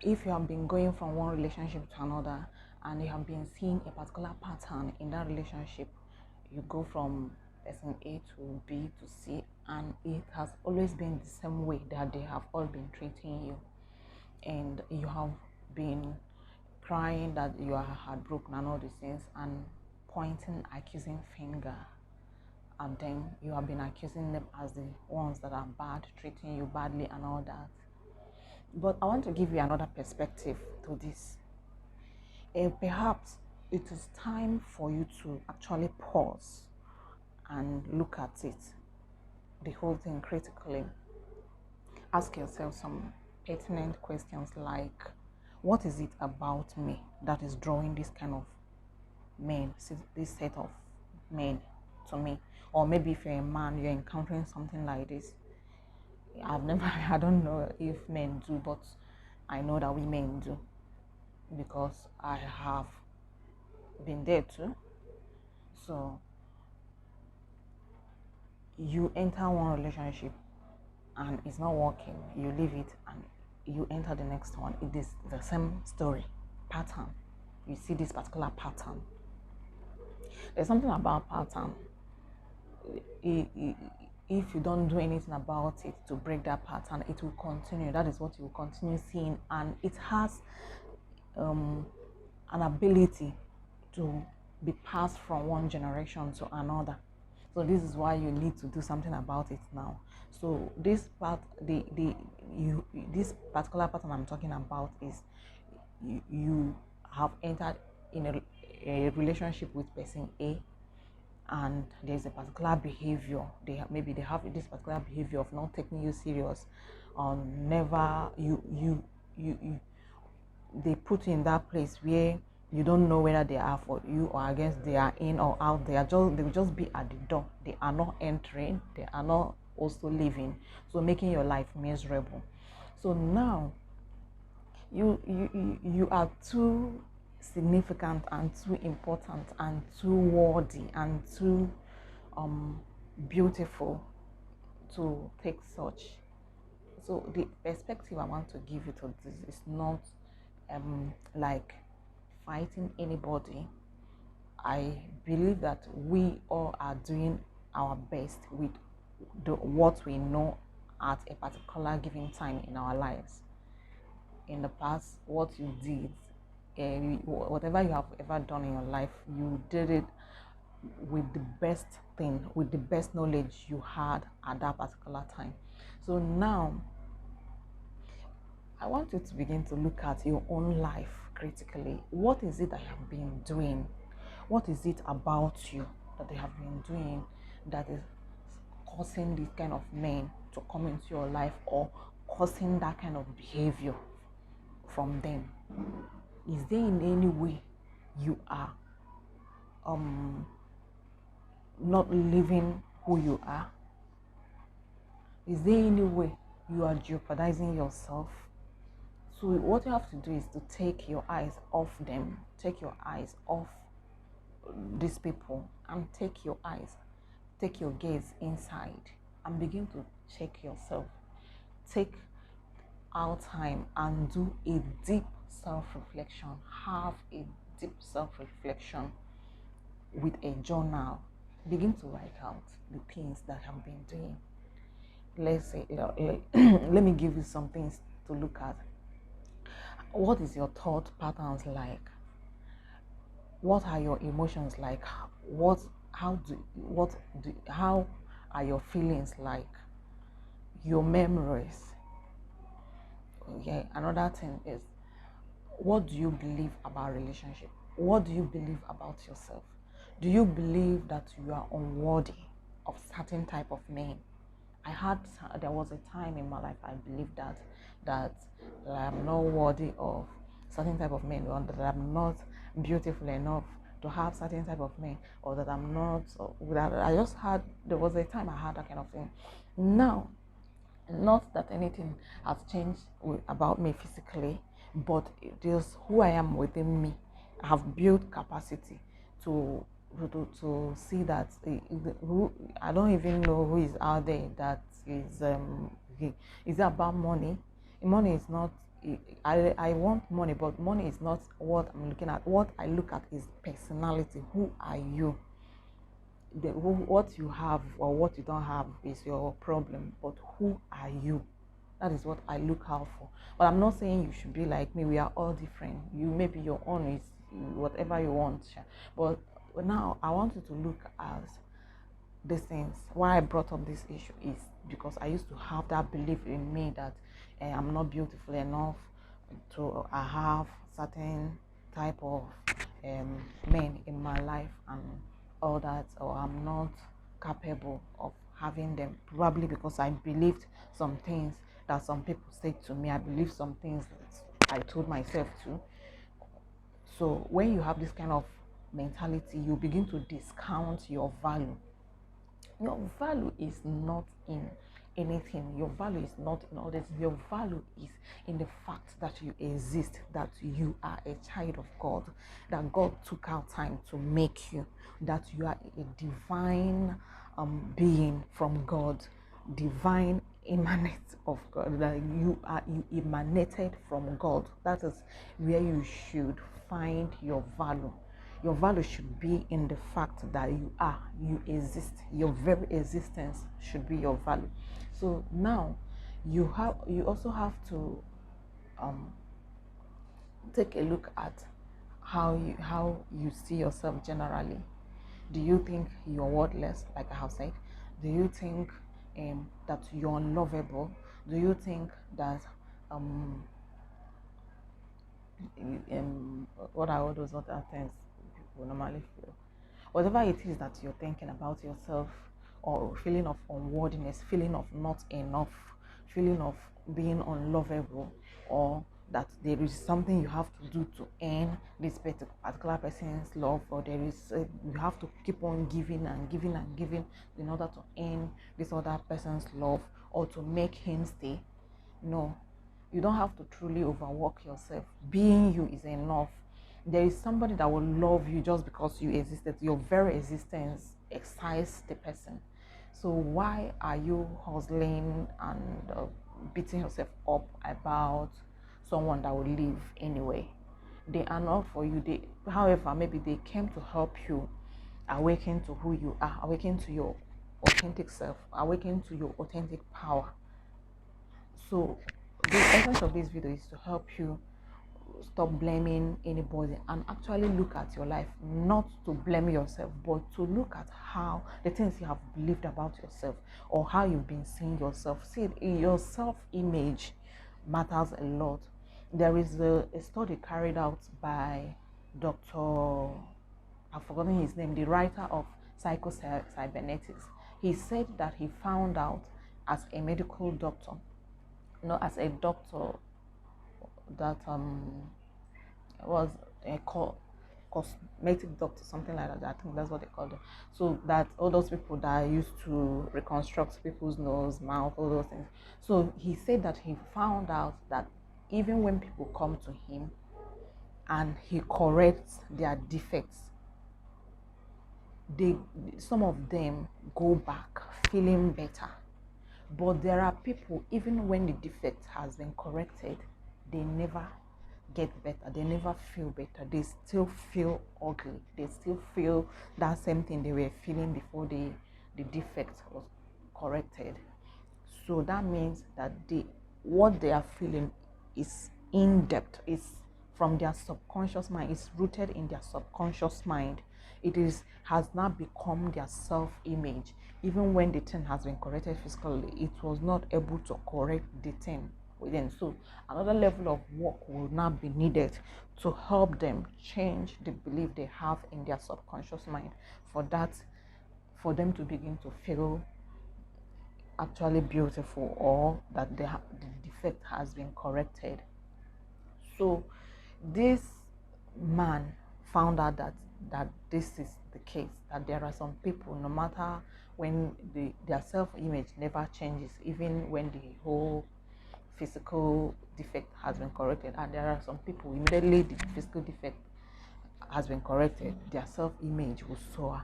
if you have been going from one relationship to another and you have been seeing a particular pattern in that relationship, you go from person A to B to C, and it has always been the same way that they have all been treating you, and you have been crying that you are heartbroken and all these things, and pointing accusing finger at them. You have been accusing them as the ones that are bad, treating you badly and all that. But I want to give you another perspective to this. Perhaps it is time for you to actually pause and look at it, the whole thing critically. Ask yourself some pertinent questions like, what is it about me that is drawing this kind of men, this set of men to me? Or maybe if you're a man, you're encountering something like this. I don't know if men do, but I know that women do, because I have been there too. So you enter one relationship and it's not working, you leave it and you enter the next one. It is the same story, pattern. You see this particular pattern. There's something about pattern. If you don't do anything about it to break that pattern, it will continue. That is what you will continue seeing, and it has an ability to be passed from one generation to another. So this is why you need to do something about it now. So this this particular pattern I'm talking about is you have entered in a relationship with person A, and there's a particular behavior. Maybe they have this particular behavior of not taking you serious, or never they put you in that place where you don't know whether they are for you or against. They are in or out. They will just be at the door. They are not entering. They are not also leaving. So making your life miserable. So now you are too significant and too important and too worthy and too beautiful to take such. So the perspective I want to give you to this is not like fighting anybody. I believe that we all are doing our best with what we know at a particular given time in our lives. In the past, what you did, whatever you have ever done in your life, you did it with the best thing, with the best knowledge you had at that particular time. So now I want you to begin to look at your own life critically. What is it that you have been doing? What is it about you that they have been doing that is causing this kind of men to come into your life, or causing that kind of behavior from them? Is there in any way you are not living who you are? Is there any way you are jeopardizing yourself? So what you have to do is to take your eyes off them, take your eyes off these people, and take your gaze inside and begin to check yourself. Take out time and do a deep self-reflection. Have a deep self-reflection with a journal. Begin to write out the things that have been doing. Let's say, let me give you some things to look at. What is your thought patterns like? What are your emotions like? How are your feelings like? Your memories. Okay, another thing is, what do you believe about relationship? What do you believe about yourself? Do you believe that you are unworthy of certain type of men? There was a time in my life I believed that I'm not worthy of certain type of men, or that I'm not beautiful enough to have certain type of men, or that I'm not, there was a time I had that kind of thing. Now, not that anything has changed about me physically, but it is who I am within me. I have built capacity to see that I don't even know who is out there that is is it about money? Money is not I want money, but money is not what I'm looking at. What I look at is personality. Who are you? What you have or what you don't have is your problem, but who are you? That is what I look out for. But I'm not saying you should be like me. We are all different. You maybe your own is whatever you want, but now I want you to look at these things. Why I brought up this issue is because I used to have that belief in me that I'm not beautiful enough to have certain type of men in my life and all that, or I'm not capable of having them. Probably because I believed some things that some people said to me. I believed some things that I told myself to. So when you have this kind of mentality, you begin to discount your value. Your value is not in anything. Your value is not in all this. Your value is in the fact that you exist, that you are a child of God, that God took out time to make you, that you are a divine being from God, divine emanate of God, that you emanated from God. That is where you should find your value. Your value should be in the fact that you exist. Your very existence should be your value. So now you also have to take a look at how you see yourself generally. Do you think you're worthless, like I have said? Do you think that you're unlovable? Do you think that um, what are all those other things people normally feel? Whatever it is that you're thinking about yourself, or feeling of unworthiness, feeling of not enough, feeling of being unlovable, or that there is something you have to do to earn this particular person's love, or there is you have to keep on giving and giving and giving in order to earn this other person's love or to make him stay. No, you don't have to truly overwork yourself. Being you is enough. There is somebody that will love you just because you existed. Your very existence excites the person. So why are you hustling and beating yourself up about someone that will leave anyway? They are not for you. However, maybe they came to help you awaken to who you are, awaken to your authentic self, awaken to your authentic power. So the essence of this video is to help you stop blaming anybody and actually look at your life, not to blame yourself, but to look at how the things you have believed about yourself or how you've been seeing yourself. See, your self-image matters a lot. There is a study carried out by Dr. I've forgotten his name, the writer of Psycho-Cybernetics. He said that he found out as a medical doctor, as a doctor, that was a cosmetic doctor, something like that. I think that's what they called it. So that all those people that used to reconstruct people's nose, mouth, all those things. So he said that he found out that even when people come to him and he corrects their defects, some of them go back feeling better. But there are people, even when the defect has been corrected, they never get better. They never feel better. They still feel ugly. They still feel that same thing they were feeling before the defect was corrected. So that means that what they are feeling is in depth, is from their subconscious mind, it's rooted in their subconscious mind. Has now become their self-image. Even when the thing has been corrected physically, it was not able to correct the thing within. So another level of work will now be needed to help them change the belief they have in their subconscious mind, for them to begin to feel actually beautiful, or that the defect has been corrected. So this man found out that this is the case, that there are some people, no matter when their self-image never changes, even when the whole physical defect has been corrected, and there are some people immediately the physical defect has been corrected, their self-image will soar.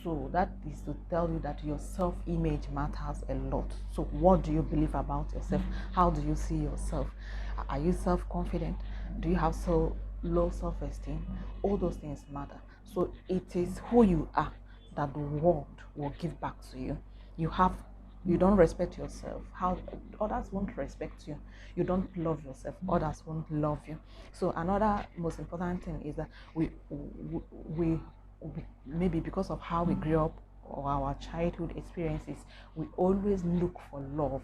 So that is to tell you that your self-image matters a lot. So what do you believe about yourself? How do you see yourself? Are you self-confident? Do you have so low self-esteem? All those things matter. So it is who you are that the world will give back to you. You don't respect yourself, how others won't respect you. You don't love yourself, others won't love you. So another most important thing is that we maybe because of how we grew up or our childhood experiences, we always look for love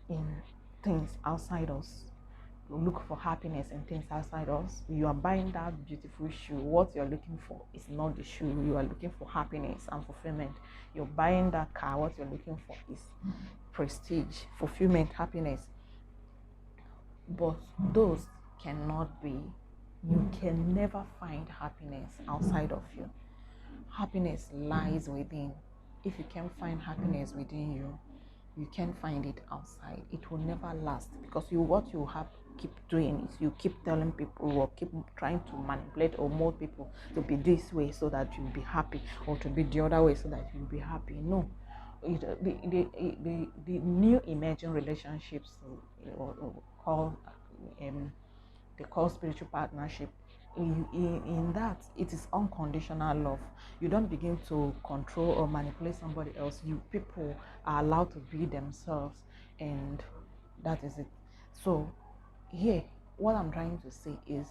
in things outside us. Look for happiness in things outside us. You are buying that beautiful shoe. What you're looking for is not the shoe. You are looking for happiness and fulfillment. You're buying that car. What you're looking for is prestige, fulfillment, happiness. But those cannot be. You can never find happiness outside of you. Happiness lies within. If you can't find happiness within you, you can't find it outside. It will never last because what you have keep doing is you keep telling people or keep trying to manipulate or mold people to be this way so that you'll be happy, or to be the other way so that you'll be happy. No. The new emerging relationships called they call spiritual partnership. In that, it is unconditional love. You don't begin to control or manipulate somebody else. You people are allowed to be themselves, and that is it. So here, what I'm trying to say is,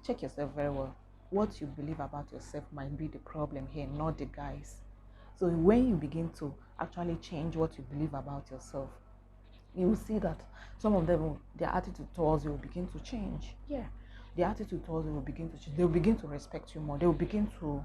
check yourself very well. What you believe about yourself might be the problem here, not the guys. So when you begin to actually change what you believe about yourself, you will see that some of them, their attitude towards you will begin to change. Yeah, their attitude towards you will begin to change. They will begin to respect you more. They will begin to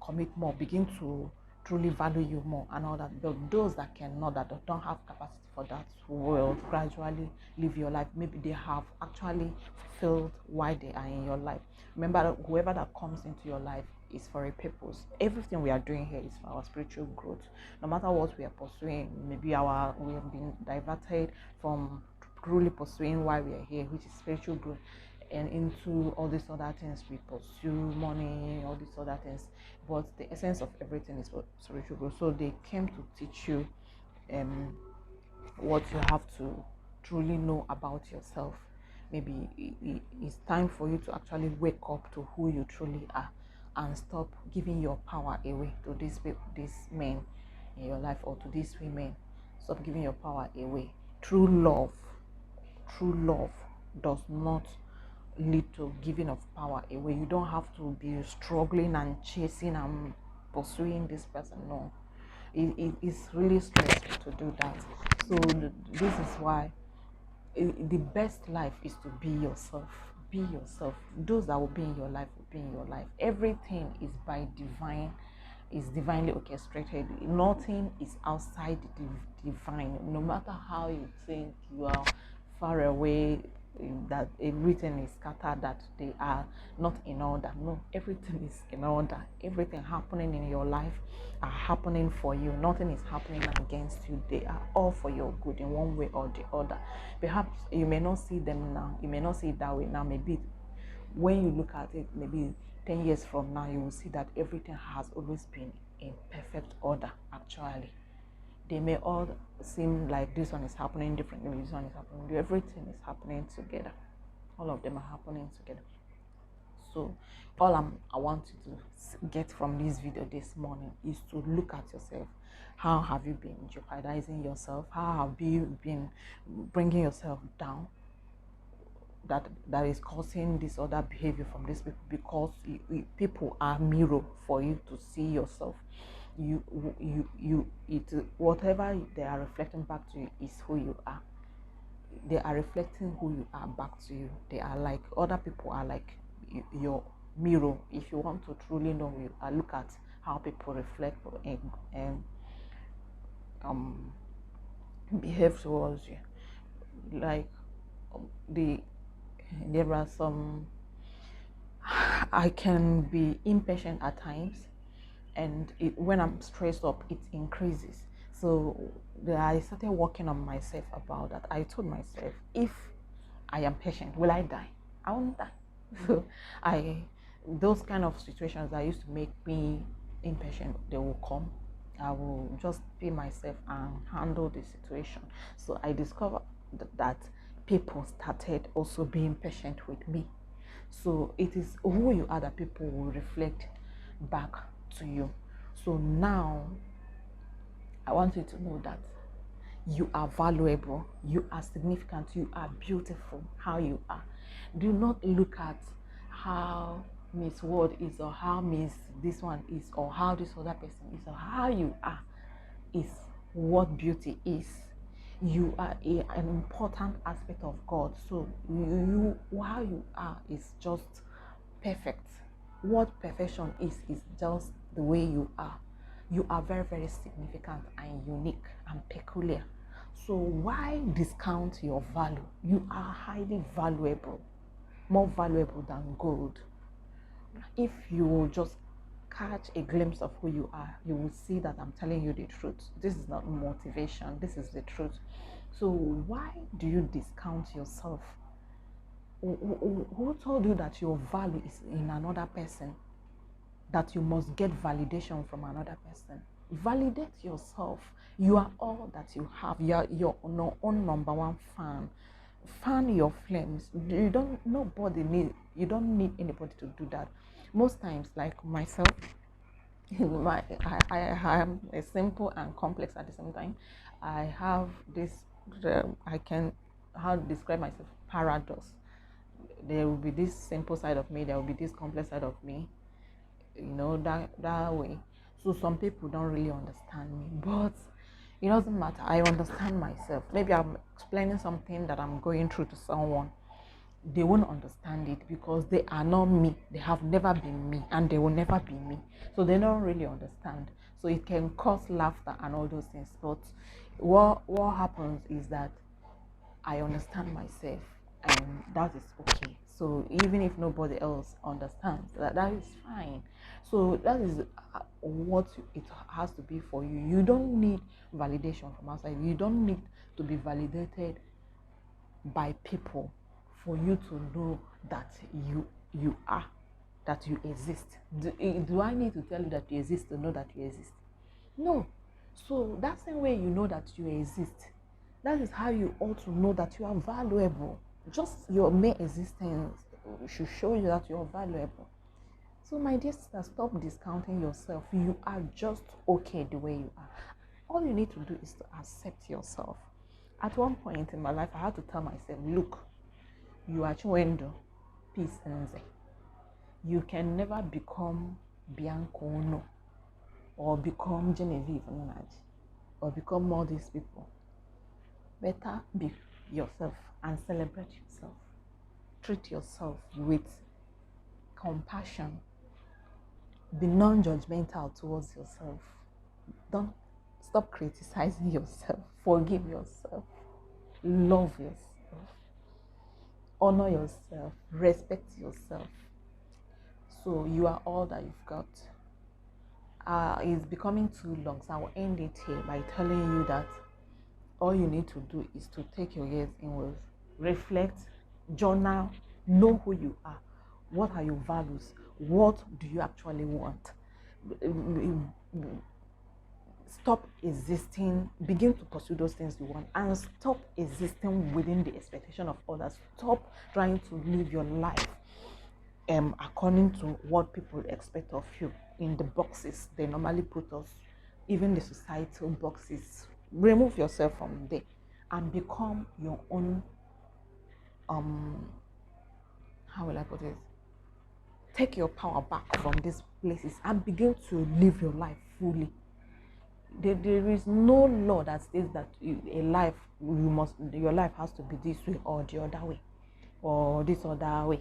commit more, begin to truly value you more, and all that. But those that cannot, that don't have capacity for that, will gradually live your life. Maybe they have actually fulfilled why they are in your life. Remember, whoever that comes into your life is for a purpose. Everything we are doing here is for our spiritual growth. No matter what we are pursuing, maybe we have been diverted from truly pursuing why we are here, which is spiritual growth, and into all these other things we pursue, money, all these other things. But the essence of everything is spiritual growth. So they came to teach you um what you have to truly know about yourself. Maybe it's time for you to actually wake up to who you truly are and stop giving your power away to these men in your life, or to these women. Stop giving your power away. True love does not lead to giving of power away. You don't have to be struggling and chasing and pursuing this person. No, it's really stressful to do that. So this is why the best life is to be yourself. Be yourself. Those that will be in your life will be in your life. Everything is by divine, is divinely orchestrated. Nothing is outside the divine. No matter how you think you are far away, that everything is scattered, that they are not in order. No, everything is in order. Everything happening in your life are happening for you. Nothing is happening against you. They are all for your good in one way or the other. Perhaps you may not see them now. You may not see it that way now. Maybe when you look at it, maybe 10 years from now, you will see that everything has always been in perfect order. Actually, they may all seem like this one is happening differently, this one is happening, everything is happening together. All of them are happening together. So I want you to get from this video this morning is to look at yourself. How have you been jeopardizing yourself? How have you been bringing yourself down? That is causing this other behavior from these people, because people are mirror for you to see yourself. Whatever they are reflecting back to you is who you are. They are reflecting who you are back to you. They are like, other people are like your mirror. If you want to truly know who you are, look at how people reflect and behave towards you. Like the there are some, I can be impatient at times, and when I'm stressed up, it increases. So I started working on myself about that. I told myself, if I am patient, will I die? I won't die. So those kind of situations that used to make me impatient, they will come. I will just be myself and handle the situation. So I discovered that people started also being patient with me. So it is who you are that people will reflect back to you. So now I want you to know that you are valuable, you are significant, you are beautiful how you are. Do not look at how Miss World is, or how Miss this one is, or how this other person is, or how you are is what beauty is. You are an important aspect of God. So how you are is just perfect. What perfection is just the way you are. You are very, very significant and unique and peculiar. So why discount your value? You are highly valuable, more valuable than gold. If you will just catch a glimpse of who you are, you will see that I'm telling you the truth. This is not motivation, this is the truth. So why do you discount yourself? Who told you that your value is in another person? That you must get validation from another person? Validate yourself. You are all that you have. You are your own number one fan. Fan your flames. You don't need anybody to do that. Most times, like myself, I am a simple and complex at the same time. I have this, I can, how to describe myself, paradox. There will be this simple side of me, there will be this complex side of me, that way. So some people don't really understand me, but it doesn't matter. I understand myself. Maybe I'm explaining something that I'm going through to someone, they won't understand it because they are not me. They have never been me, and they will never be me. So they don't really understand. So it can cause laughter and all those things. But what happens is that I understand myself, and that is okay. So even if nobody else understands, that is fine. So that is what it has to be for you. You don't need validation from outside. You don't need to be validated by people for you to know that you are, that you exist. Do I need to tell you that you exist to know that you exist? No. So that same way you know that you exist, that is how you ought to know that you are valuable. Just your mere existence should show you that you are valuable. So my dear sister, stop discounting yourself. You are just okay the way you are. All you need to do is to accept yourself. At one point in my life, I had to tell myself, look, you are Chiwendo, peace Nze. You can never become Bianco no, or become Genevieve Nnaji, or become all these people. Better be yourself and celebrate yourself. Treat yourself with compassion. Be non-judgmental towards yourself. Don't stop criticizing yourself. Forgive yourself. Love yourself. Honor yourself. Respect yourself. So you are all that you've got. It's becoming too long, so I will end it here by telling you that all you need to do is to take your ears inwards, reflect, journal, know who you are, what are your values, what do you actually want. Stop existing, begin to pursue those things you want, and stop existing within the expectation of others. Stop trying to live your life according to what people expect of you in the boxes they normally put us, even the societal boxes. Remove yourself from there and become your own, how will I put it? Take your power back from these places and begin to live your life fully. There is no law that says that your life has to be this way or the other way or this other way.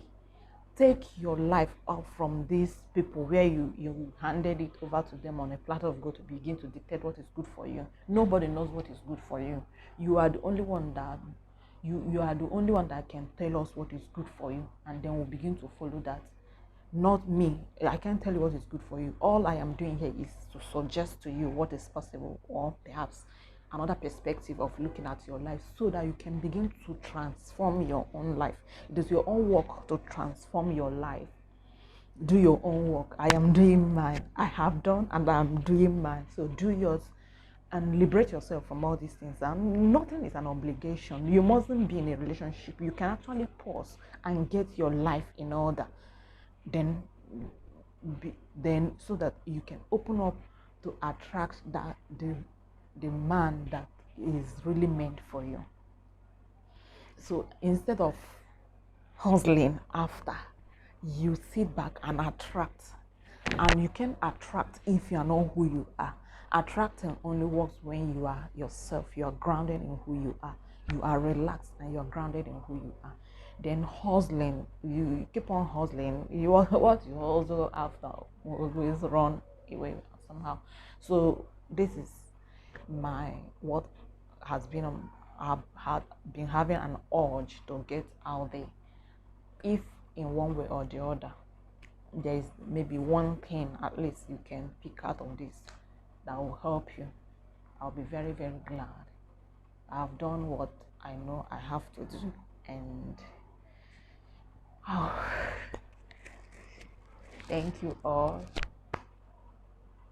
Take your life out from these people where you handed it over to them on a platter of gold to begin to dictate what is good for you. Nobody knows what is good for you. You are the only one that you are the only one that can tell us what is good for you, and then we'll begin to follow that. Not me. I can't tell you what is good for you. All I am doing here is to suggest to you what is possible, or perhaps another perspective of looking at your life, so that you can begin to transform your own life. It is your own work to transform your life. Do your own work. I am doing mine. I have done and I'm doing mine. So do yours and liberate yourself from all these things. And nothing is an obligation. You mustn't be in a relationship. You can actually pause and get your life in order. Then then so that you can open up to attract the man that is really meant for you. So instead of hustling after, you sit back and attract. And you can attract if you are not who you are. Attracting only works when you are yourself. You are grounded in who you are. You are relaxed and you are grounded in who you are. Then hustling, you keep on hustling. You what you hustle after will always run away somehow. So this is my what has been I've had been having an urge to get out there. If in one way or the other there is maybe one thing at least you can pick out of this that will help you, I'll be very, very glad. I've done what I know I have to do, and oh, thank you all.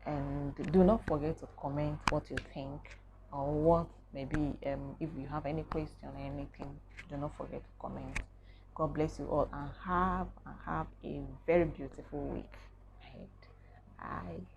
And do not forget to comment what you think, or what maybe if you have any question or anything, do not forget to comment. God bless you all, and have a very beautiful week ahead. Bye.